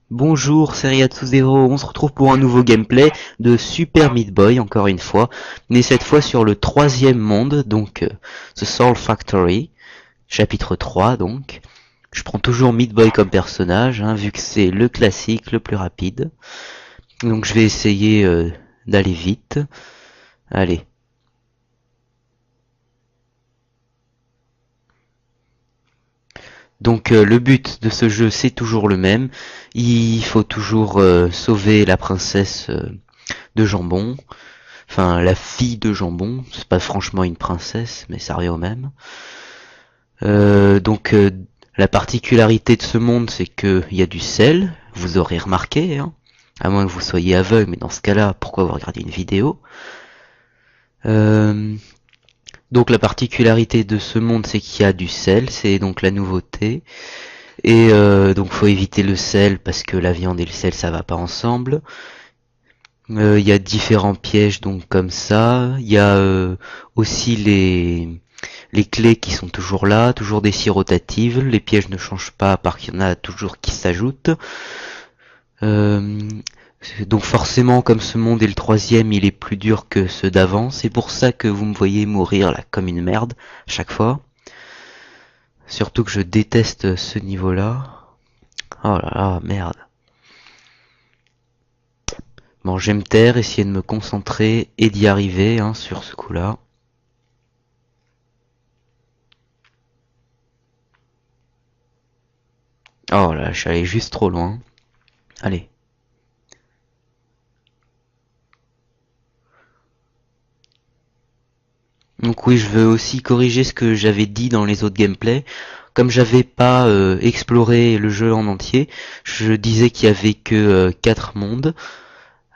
Bonjour, c'est Riyatsu0, on se retrouve pour un nouveau gameplay de Super Meat Boy, encore une fois, mais cette fois sur le troisième monde, donc The Soul Factory, chapitre 3 donc. Je prends toujours Meat Boy comme personnage, hein, vu que c'est le classique, le plus rapide. Donc je vais essayer d'aller vite. Allez. Donc le but de ce jeu c'est toujours le même. Il faut toujours sauver la princesse de jambon. Enfin, la fille de jambon, c'est pas franchement une princesse, mais ça revient au même. Donc, la particularité de ce monde, c'est qu'il y a du sel, vous aurez remarqué, hein, à moins que vous soyez aveugle, mais dans ce cas-là, pourquoi vous regardez une vidéo? euh, donc la particularité de ce monde, c'est qu'il y a du sel, c'est donc la nouveauté. Et donc faut éviter le sel parce que la viande et le sel ça va pas ensemble. Il y a différents pièges donc comme ça. Il y a aussi les clés qui sont toujours là, toujours des scies rotatives. Les pièges ne changent pas, à part qu'il y en a toujours qui s'ajoutent. Euh, donc forcément, comme ce monde est le troisième, il est plus dur que ceux d'avant. C'est pour ça que vous me voyez mourir là comme une merde chaque fois. Surtout que je déteste ce niveau-là. Oh là là, merde. Bon, je vais me taire, essayer de me concentrer et d'y arriver hein, sur ce coup-là. Oh là, je suis allé juste trop loin. Allez. Donc oui, je veux aussi corriger ce que j'avais dit dans les autres gameplays. Comme j'avais pas exploré le jeu en entier, je disais qu'il y avait que 4 mondes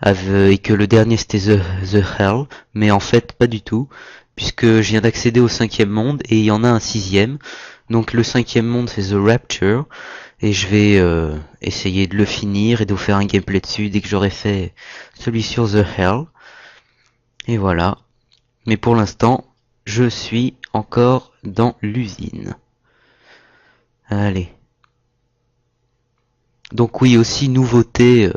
et que le dernier c'était The Hell, mais en fait pas du tout, puisque je viens d'accéder au cinquième monde et il y en a un sixième. Donc le cinquième monde c'est The Rapture et je vais essayer de le finir et de vous faire un gameplay dessus dès que j'aurai fait celui sur The Hell. Et voilà. Mais pour l'instant, je suis encore dans l'usine. Allez. Donc oui, aussi nouveauté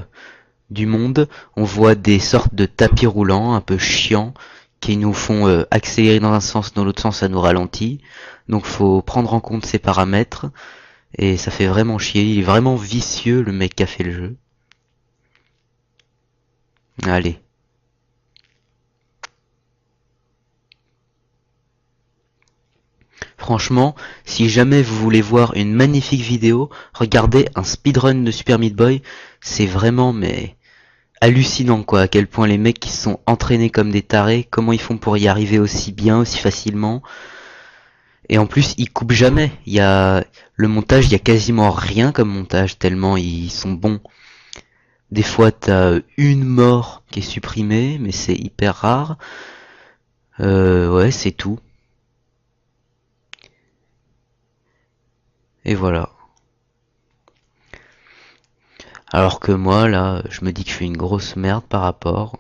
du monde, on voit des sortes de tapis roulants un peu chiants qui nous font accélérer dans un sens, dans l'autre sens ça nous ralentit. Donc faut prendre en compte ces paramètres et ça fait vraiment chier. Il est vraiment vicieux le mec qui a fait le jeu. Allez. Franchement, si jamais vous voulez voir une magnifique vidéo, regardez un speedrun de Super Meat Boy. C'est vraiment mais hallucinant quoi, à quel point les mecs qui se sont entraînés comme des tarés, comment ils font pour y arriver aussi bien, aussi facilement. Et en plus, ils coupent jamais. Il y a le montage, il y a quasiment rien comme montage tellement ils sont bons. Des fois, t'as une mort qui est supprimée, mais c'est hyper rare. Ouais, c'est tout. Et voilà. Alors que moi, là, je me dis que je suis une grosse merde par rapport.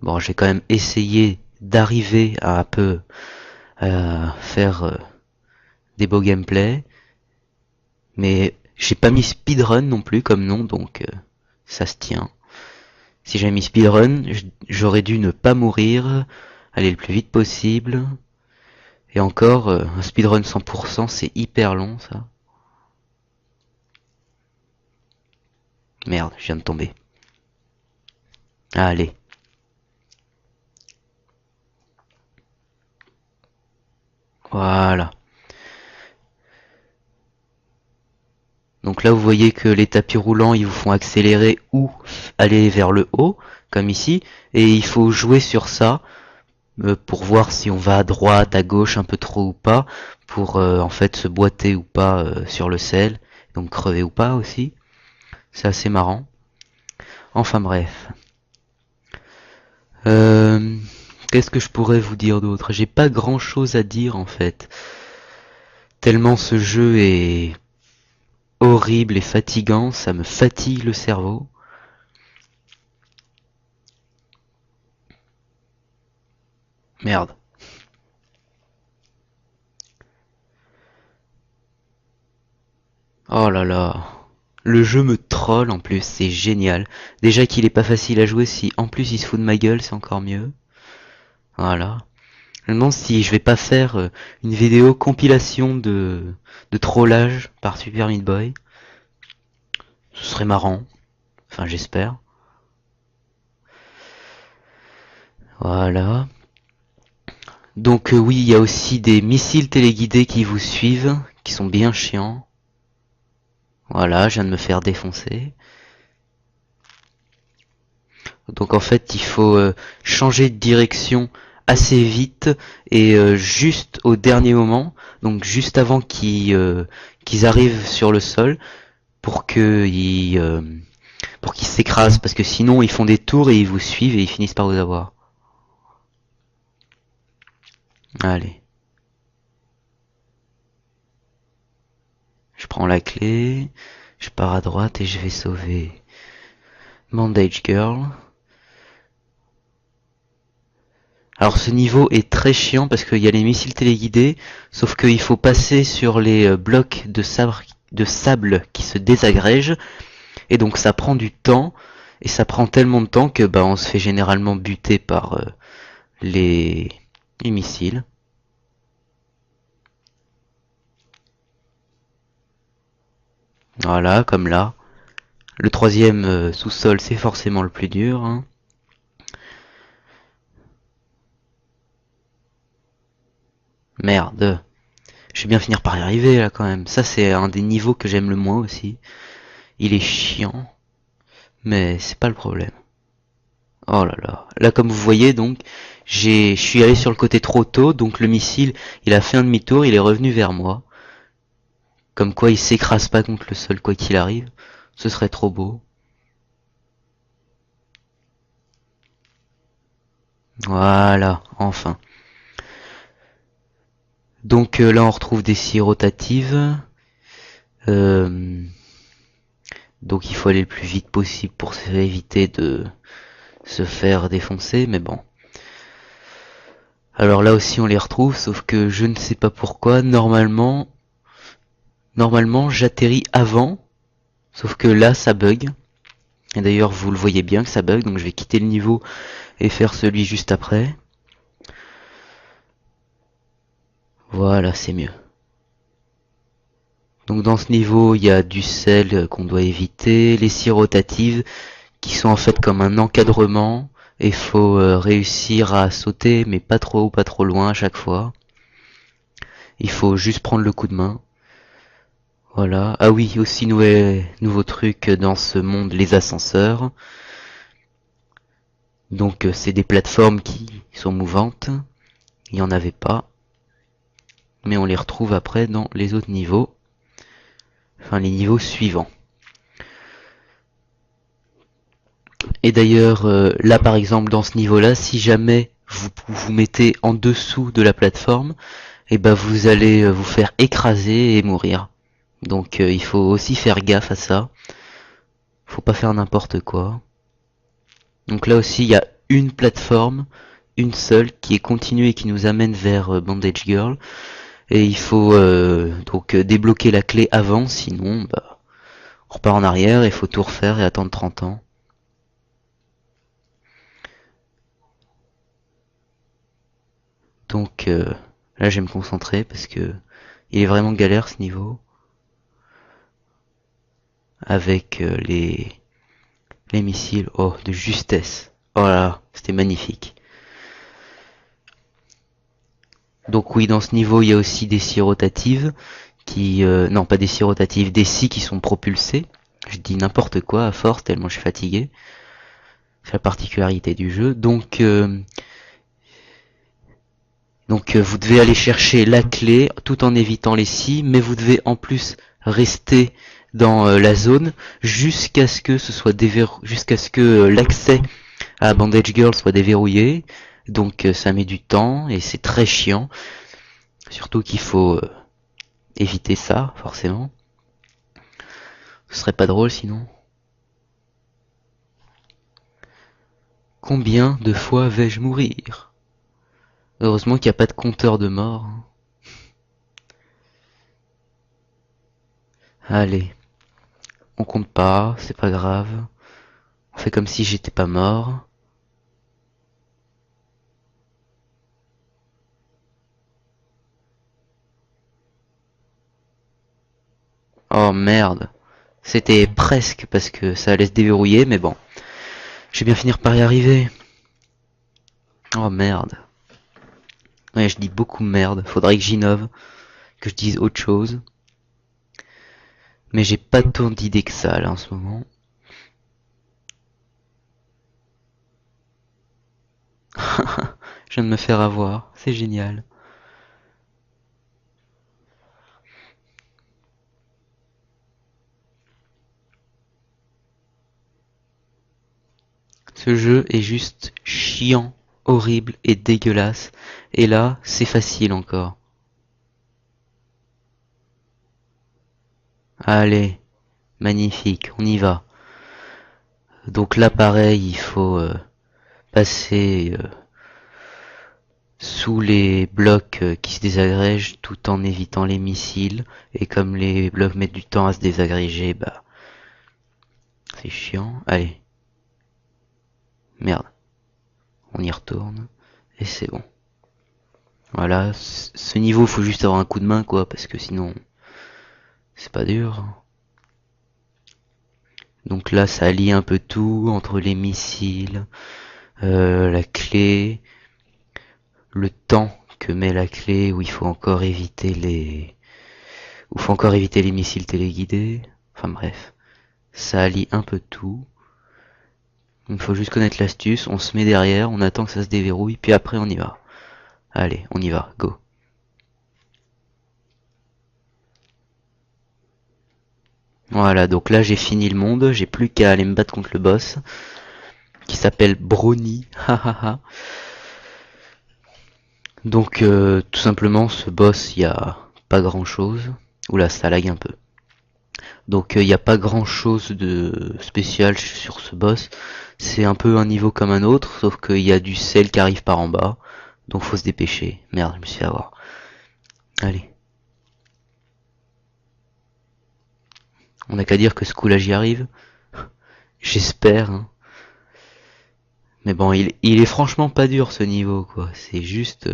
Bon, j'ai quand même essayé d'arriver à un peu faire des beaux gameplays, mais j'ai pas mis speedrun non plus comme nom, donc ça se tient. Si j'avais mis speedrun, j'aurais dû ne pas mourir, aller le plus vite possible. Et encore, un speedrun 100%, c'est hyper long ça. Merde, je viens de tomber. Allez. Voilà. Donc là, vous voyez que les tapis roulants, ils vous font accélérer ou aller vers le haut, comme ici. Et il faut jouer sur ça pour voir si on va à droite, à gauche, un peu trop ou pas, pour en fait se boiter ou pas sur le sel, donc crever ou pas aussi. C'est assez marrant. Enfin bref. Euh, Qu'est-ce que je pourrais vous dire d'autre? J'ai pas grand chose à dire en fait. Tellement ce jeu est horrible et fatigant, ça me fatigue le cerveau. Merde. là là. Le jeu me troll en plus, c'est génial. Déjà qu'il est pas facile à jouer, si en plus il se fout de ma gueule, c'est encore mieux. Voilà. Je me demande si je vais pas faire une vidéo compilation de trollage par Super Meat Boy. Ce serait marrant. Enfin, j'espère. Voilà. Donc oui, il y a aussi des missiles téléguidés qui vous suivent, qui sont bien chiants. Voilà, je viens de me faire défoncer. Donc en fait, il faut changer de direction assez vite et juste au dernier moment, donc juste avant qu'ils arrivent sur le sol, pour pour qu'ils s'écrasent, parce que sinon ils font des tours et ils vous suivent et ils finissent par vous avoir. Allez, je prends la clé, je pars à droite et je vais sauver Bandage Girl. Alors ce niveau est très chiant parce qu'il y a les missiles téléguidés, sauf qu'il faut passer sur les blocs de sable qui se désagrègent, et donc ça prend du temps, et ça prend tellement de temps que bah on se fait généralement buter par les, les missiles. Voilà, comme là. Le troisième sous-sol, c'est forcément le plus dur, hein. Merde. Je vais bien finir par y arriver là quand même. Ça c'est un des niveaux que j'aime le moins aussi. Il est chiant, mais c'est pas le problème. Oh là là. Là comme vous voyez donc, je suis allé sur le côté trop tôt, donc le missile, il a fait un demi-tour, il est revenu vers moi. Comme quoi il s'écrase pas contre le sol quoi qu'il arrive. Ce serait trop beau. Voilà, enfin. Donc là on retrouve des scies rotatives. Euh, donc il faut aller le plus vite possible pour éviter de se faire défoncer, mais bon. Alors là aussi on les retrouve, sauf que je ne sais pas pourquoi, normalement j'atterris avant, sauf que là ça bug. Et d'ailleurs vous le voyez bien que ça bug, donc je vais quitter le niveau et faire celui juste après. Voilà, c'est mieux. Donc dans ce niveau, il y a du sel qu'on doit éviter, les scies rotatives qui sont en fait comme un encadrement, et il faut réussir à sauter, mais pas trop haut, pas trop loin à chaque fois. Il faut juste prendre le coup de main. Voilà. Ah oui, aussi nouveau truc dans ce monde, les ascenseurs. Donc c'est des plateformes qui sont mouvantes. Il n'y en avait pas. Mais on les retrouve après dans les autres niveaux. Enfin les niveaux suivants. Et d'ailleurs, là par exemple dans ce niveau-là, si jamais vous vous mettez en dessous de la plateforme, et ben vous allez vous faire écraser et mourir. Donc il faut aussi faire gaffe à ça. Faut pas faire n'importe quoi. Donc là aussi il y a une plateforme, une seule, qui est continue et qui nous amène vers Bandage Girl. Et il faut donc débloquer la clé avant, sinon bah, on repart en arrière et il faut tout refaire et attendre 30 ans. Donc là je vais me concentrer parce que il est vraiment galère ce niveau. Avec les missiles. Oh, de justesse. Oh là là, c'était magnifique. Donc oui, dans ce niveau, il y a aussi des scies rotatives qui... non, pas des scies rotatives, des scies qui sont propulsées. Je dis n'importe quoi à force, tellement je suis fatigué. C'est la particularité du jeu. Donc vous devez aller chercher la clé tout en évitant les scies, mais vous devez en plus rester dans la zone jusqu'à ce que jusqu'à ce que l'accès à Bandage Girl soit déverrouillé. Donc ça met du temps et c'est très chiant. Surtout qu'il faut éviter ça, forcément. Ce serait pas drôle sinon. Combien de fois vais-je mourir? Heureusement qu'il n'y a pas de compteur de mort. Allez. On compte pas, c'est pas grave. On fait comme si j'étais pas mort. Oh merde. C'était presque parce que ça allait se déverrouiller, mais bon. Je vais bien finir par y arriver. Oh merde. Ouais, je dis beaucoup merde. Faudrait que j'innove, que je dise autre chose. Mais j'ai pas tant d'idées que ça là en ce moment. Je viens de me faire avoir. C'est génial. Ce jeu est juste chiant, horrible et dégueulasse. Et là, c'est facile encore. Allez, magnifique, on y va. Donc là, pareil, il faut passer sous les blocs qui se désagrègent tout en évitant les missiles. Et comme les blocs mettent du temps à se désagréger, bah c'est chiant. Allez, merde, on y retourne et c'est bon. Voilà, ce niveau, faut juste avoir un coup de main quoi, parce que sinon c'est pas dur. Donc là, ça allie un peu tout entre les missiles, la clé, le temps que met la clé où il faut encore éviter les missiles téléguidés. Enfin bref, ça allie un peu tout. Il faut juste connaître l'astuce, on se met derrière, on attend que ça se déverrouille, puis après on y va. Allez, on y va, go. Voilà, donc là j'ai fini le monde, j'ai plus qu'à aller me battre contre le boss, qui s'appelle Brony, hahaha. Donc tout simplement, ce boss, il y a pas grand chose. Oula, ça lag un peu. Donc il n'y a pas grand chose de spécial sur ce boss. C'est un peu un niveau comme un autre, sauf qu'il y a du sel qui arrive par en bas. Donc faut se dépêcher. Merde, je me suis fait avoir. Allez. On n'a qu'à dire que ce coup-là j'y arrive. J'espère. Hein. Mais bon, il est franchement pas dur ce niveau, quoi. C'est juste...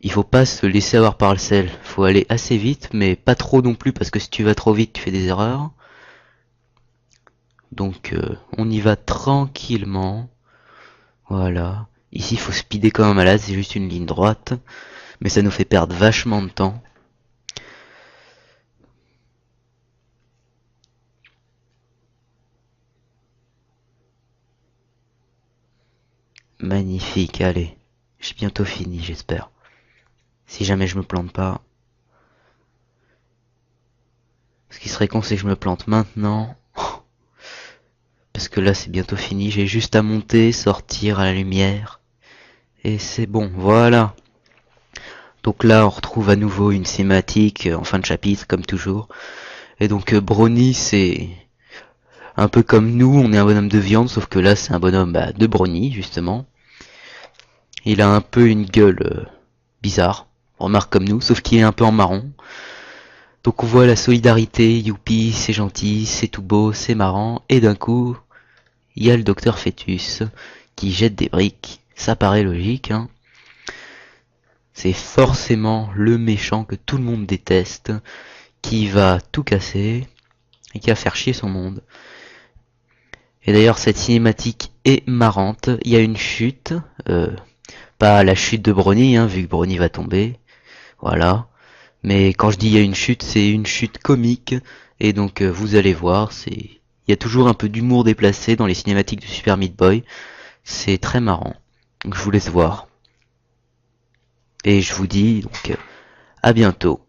il faut pas se laisser avoir par le sel. Faut aller assez vite, mais pas trop non plus, parce que si tu vas trop vite, tu fais des erreurs. Donc on y va tranquillement. Voilà. Ici, il faut speeder comme un malade, c'est juste une ligne droite. Mais ça nous fait perdre vachement de temps. Magnifique, allez. J'ai bientôt fini, j'espère. Si jamais je me plante pas. Ce qui serait con, c'est que je me plante maintenant. Parce que là, c'est bientôt fini. J'ai juste à monter, sortir à la lumière. Et c'est bon, voilà. Donc là, on retrouve à nouveau une cinématique en fin de chapitre, comme toujours. Et donc, Brony, c'est un peu comme nous, on est un bonhomme de viande, sauf que là, c'est un bonhomme de Brony, justement. Il a un peu une gueule bizarre, on remarque comme nous, sauf qu'il est un peu en marron. Donc on voit la solidarité, youpi, c'est gentil, c'est tout beau, c'est marrant, et d'un coup, il y a le docteur Fœtus qui jette des briques, ça paraît logique, hein. C'est forcément le méchant que tout le monde déteste, qui va tout casser, et qui va faire chier son monde. Et d'ailleurs cette cinématique est marrante, il y a une chute, pas la chute de Brony, hein, vu que Brony va tomber, voilà. Mais quand je dis il y a une chute, c'est une chute comique, et donc vous allez voir, il y a toujours un peu d'humour déplacé dans les cinématiques de Super Meat Boy, c'est très marrant. Donc je vous laisse voir. Et je vous dis donc à bientôt.